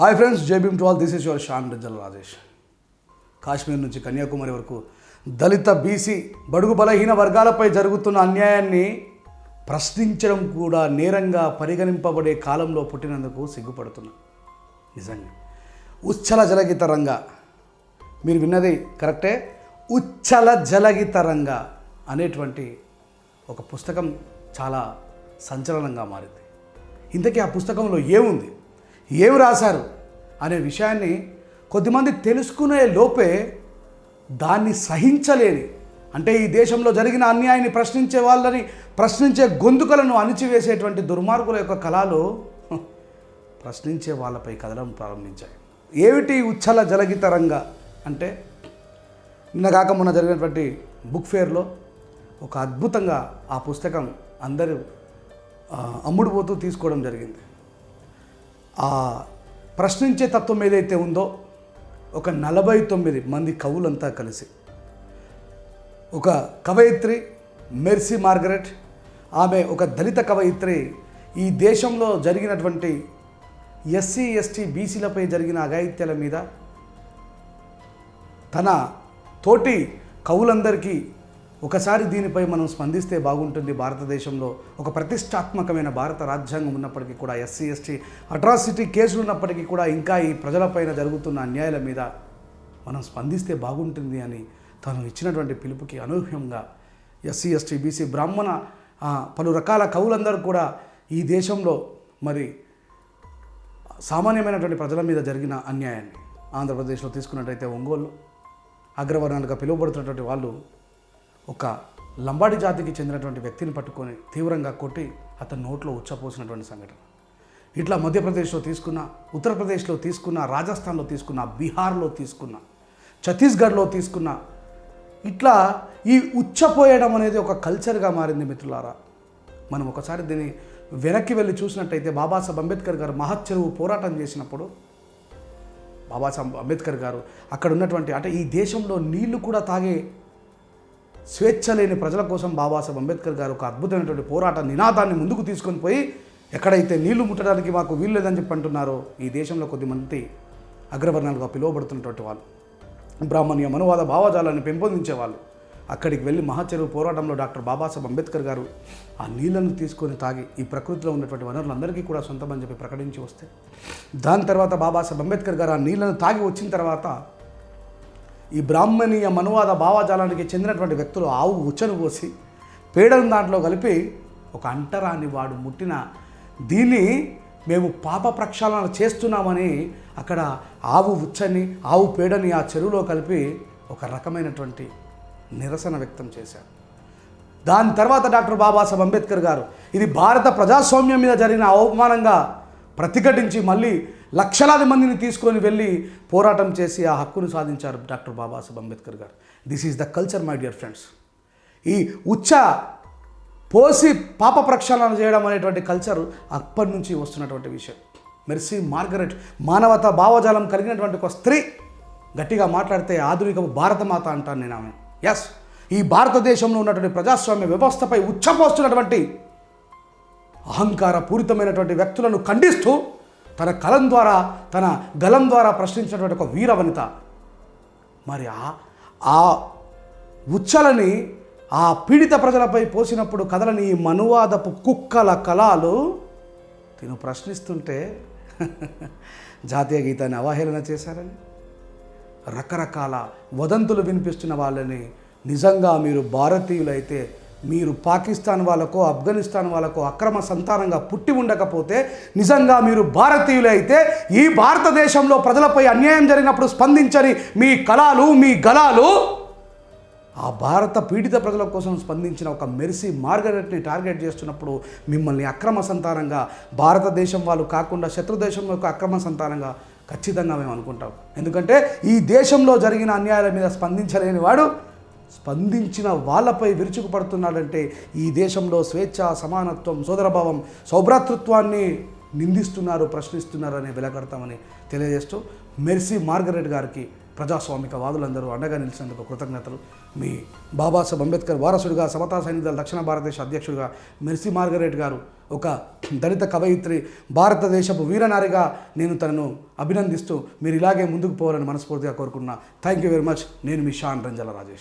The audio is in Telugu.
హాయ్ ఫ్రెండ్స్, జై Bhim to all. This is your Shan Rizal Rajesh. Kashmir నుంచి కన్యాకుమారి వరకు దళిత బీసీ బడుగు బలహీన వర్గాలపై జరుగుతున్న అన్యాయాన్ని ప్రశ్నించడం కూడా నేరంగా పరిగణింపబడే కాలంలో పుట్టినందుకు సిగ్గుపడుతున్నా. నిజంగా ఉచ్చల జలగితరంగా, మీరు విన్నది కరెక్టే, ఉచ్చల జలగితరంగా అనేటువంటి ఒక పుస్తకం చాలా సంచలనంగా మారింది. ఇంతకీ ఆ పుస్తకంలో ఏముంది, ఏమి రాశారు అనే విషయాన్ని కొద్దిమంది తెలుసుకునే లోపే దాన్ని సహించలేని, అంటే ఈ దేశంలో జరిగిన అన్యాయాన్ని ప్రశ్నించే వాళ్ళని, ప్రశ్నించే గొంతుకలను అణిచివేసేటువంటి దుర్మార్గుల యొక్క కళలు ప్రశ్నించే వాళ్ళపై కదలడం ప్రారంభించాయి. ఏమిటి ఉచ్చల జలగితరంగా అంటే, నిన్నగాక మొన్న జరిగినటువంటి బుక్ ఫేర్లో ఒక అద్భుతంగా ఆ పుస్తకం అందరూ అమ్ముడుపోతూ తీసుకోవడం జరిగింది. ఆ ప్రశ్నించే తత్వం ఏదైతే ఉందో, ఒక 49 మంది కవులంతా కలిసి, ఒక కవయిత్రి మెర్సీ మార్గరెట్, ఆమె ఒక దళిత కవయిత్రి, ఈ దేశంలో జరిగినటువంటి ఎస్సీ ఎస్టీ బీసీలపై జరిగిన అఘాయిత్యాల మీద తన తోటి కవులందరికీ ఒకసారి దీనిపై మనం స్పందిస్తే బాగుంటుంది. భారతదేశంలో ఒక ప్రతిష్టాత్మకమైన భారత రాజ్యాంగం ఉన్నప్పటికీ కూడా, ఎస్సీ ఎస్టీ అట్రాసిటీ కేసులు ఉన్నప్పటికీ కూడా, ఇంకా ఈ ప్రజలపైన జరుగుతున్న అన్యాయాల మీద మనం స్పందిస్తే బాగుంటుంది అని తను ఇచ్చినటువంటి పిలుపుకి అనూహ్యంగా ఎస్సీ ఎస్టీ బీసీ బ్రాహ్మణ పలు రకాల కవులందరూ కూడా ఈ దేశంలో మరి సామాన్యమైనటువంటి ప్రజల మీద జరిగిన అన్యాయాన్ని, ఆంధ్రప్రదేశ్లో తీసుకున్నట్టయితే ఒంగోలు అగ్రవర్ణాలుగా పిలువబడుతున్నటువంటి వాళ్ళు ఒక లంబాడి జాతికి చెందినటువంటి వ్యక్తిని పట్టుకొని తీవ్రంగా కొట్టి అతని నోట్లో ఉచ్చపోసినటువంటి సంఘటన. ఇట్లా మధ్యప్రదేశ్లో తీసుకున్న, ఉత్తరప్రదేశ్లో తీసుకున్న, రాజస్థాన్లో తీసుకున్న, బీహార్లో తీసుకున్న, ఛత్తీస్గఢ్లో తీసుకున్న, ఇట్లా ఈ ఉచ్చపోయడం అనేది ఒక కల్చర్గా మారింది. మిత్రులారా, మనం ఒకసారి దీన్ని వెనక్కి వెళ్ళి చూసినట్టయితే, బాబాసాహెబ్ అంబేద్కర్ గారు మహత్ చెరువు పోరాటం చేసినప్పుడు, బాబాసాహెబ్ అంబేద్కర్ గారు అక్కడ ఉన్నటువంటి, అంటే ఈ దేశంలో నీళ్లు కూడా తాగే స్వేచ్ఛ లేని ప్రజల కోసం బాబాసాహెబ్ అంబేద్కర్ గారు ఒక అద్భుతమైనటువంటి పోరాట నినాదాన్ని ముందుకు తీసుకొని పోయి, ఎక్కడైతే నీళ్లు ముట్టడానికి మాకు వీలు లేదని చెప్పి అంటున్నారో, ఈ దేశంలో కొద్దిమంది అగ్రవర్ణాలుగా పిలువబడుతున్నటువంటి వాళ్ళు, బ్రాహ్మణ్య మనువాద భావజాలాన్ని పెంపొందించే వాళ్ళు అక్కడికి వెళ్ళి మహాచెరువు పోరాటంలో డాక్టర్ బాబాసాహెబ్ అంబేద్కర్ గారు ఆ నీళ్లను తీసుకొని తాగి ఈ ప్రకృతిలో ఉన్నటువంటి వనరులందరికీ కూడా సొంతమని చెప్పి ప్రకటించి వస్తే, దాని తర్వాత బాబాసాహెబ్ అంబేద్కర్ గారు ఆ నీళ్లను తాగి వచ్చిన తర్వాత ఈ బ్రాహ్మణీయ మనువాద భావజాలానికి చెందినటువంటి వ్యక్తులు ఆవు ఉచ్చను పోసి పేడను దాంట్లో కలిపి, ఒక అంటరాని వాడు ముట్టిన దీన్ని మేము పాప ప్రక్షాళన చేస్తున్నామని అక్కడ ఆవు ఉచ్చని, ఆవు పేడని ఆ చెరువులో కలిపి ఒక రకమైనటువంటి నిరసన వ్యక్తం చేశారు. దాని తర్వాత డాక్టర్ బాబాసాహెబ్ అంబేద్కర్ గారు ఇది భారత ప్రజాస్వామ్యం మీద జరిగిన అవమానంగా ప్రతిఘటించి మళ్ళీ లక్షలాది మందిని తీసుకొని వెళ్ళి పోరాటం చేసి ఆ హక్కును సాధించారు డాక్టర్ బాబాసాహెబ్ అంబేద్కర్ గారు. This is the culture my dear friends. ఈ ఉచ్చ పోసి పాప ప్రక్షాళన చేయడం అనేటువంటి కల్చర్ అప్పటి నుంచి వస్తున్నటువంటి విషయం. మెర్సీ మార్గరెట్ మానవతా భావజాలం కలిగినటువంటి ఒక స్త్రీ, గట్టిగా మాట్లాడితే ఆధునిక భారతమాత అంటాను నేను ఆమె. ఎస్, ఈ భారతదేశంలో ఉన్నటువంటి ప్రజాస్వామ్య వ్యవస్థపై ఉచ్చపోస్తున్నటువంటి అహంకార పూరితమైనటువంటి వ్యక్తులను ఖండిస్తూ తన కలం ద్వారా, తన గలం ద్వారా ప్రశ్నించినటువంటి ఒక వీర వనిత. మరి ఆ ఉచ్చలని ఆ పీడిత ప్రజలపై పోసినప్పుడు కదలని ఈ మనువాదపు కుక్కల కళలు తిను ప్రశ్నిస్తుంటే జాతీయ గీతాన్ని అవహేళన చేశారని, రకరకాల వదంతులు వినిపిస్తున్న వాళ్ళని, నిజంగా మీరు భారతీయులైతే, మీరు పాకిస్తాన్ వాళ్ళకో ఆఫ్ఘనిస్తాన్ వాళ్ళకో అక్రమ సంతానంగా పుట్టి ఉండకపోతే, నిజంగా మీరు భారతీయులే అయితే, ఈ భారతదేశంలో ప్రజలపై అన్యాయం జరిగినప్పుడు స్పందించని మీ కళలు, మీ గళాలు ఆ భారత పీడిత ప్రజల కోసం స్పందించిన ఒక మెర్సీ మార్గరెట్ని టార్గెట్ చేస్తున్నప్పుడు, మిమ్మల్ని అక్రమ సంతానంగా, భారతదేశం వాళ్ళు కాకుండా శత్రుదేశంలో అక్రమ సంతానంగా ఖచ్చితంగా మేము అనుకుంటాం. ఎందుకంటే ఈ దేశంలో జరిగిన అన్యాయాల మీద స్పందించలేని వాడు స్పందించిన వాళ్ళపై విరుచుకుపడుతున్నాడంటే ఈ దేశంలో స్వేచ్ఛ, సమానత్వం, సోదరభావం, సౌభ్రాతృత్వాన్ని నిందిస్తున్నారు, ప్రశ్నిస్తున్నారు అనే వెలకడతామని తెలియజేస్తూ, మెర్సీ మార్గరెట్ గారికి ప్రజాస్వామిక వాదులందరూ అండగా నిలిచినందుకు కృతజ్ఞతలు. మీ బాబాసాహెబ్ అంబేద్కర్ వారసుడిగా, సమతా సైనికుల దక్షిణ భారతదేశ అధ్యక్షుడిగా మెర్సీ మార్గరెట్ గారు ఒక దళిత కవయిత్రి, భారతదేశపు వీరనారిగా నేను తనను అభినందిస్తూ మీరు ఇలాగే ముందుకు పోవాలని మనస్ఫూర్తిగా కోరుకున్నా. Thank you very much. నేను మీ షాన్ రంజల రాజేష్.